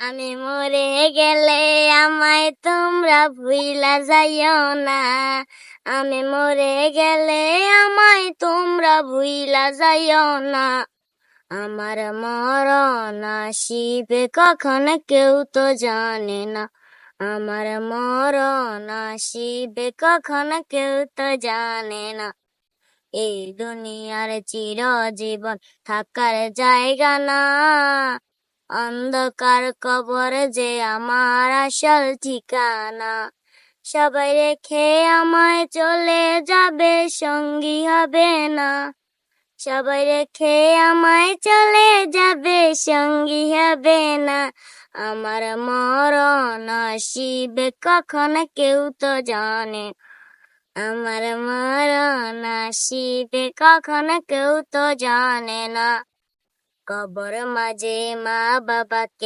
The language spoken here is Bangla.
আমি মরে গেলে আমায় তোমরা ভুইলা যাইও না। আমি মরে গেলে আমায় তোমরা ভুইলা যাইও না। আমার মরণ আসিবে কখন কেউ তো জানে না। আমার মরণ আসিবে কখন কেউ তো জানে না। এই দুনিয়ার চিরজীবন থাকার জায়গা না। অন্ধকার কবর যে আমার আসল ঠিকানা। সবাই রেখে আমায় চলে যাবে, সঙ্গী হবে না। সবাই রেখে আমায় চলে যাবে, সঙ্গী হবে না। আমার মরণ আসিবে কখন কেউ তো জানে। আমার মরণ আসিবে কখন কেউ তো জানে না। কবর মাঝে মা বাবাকে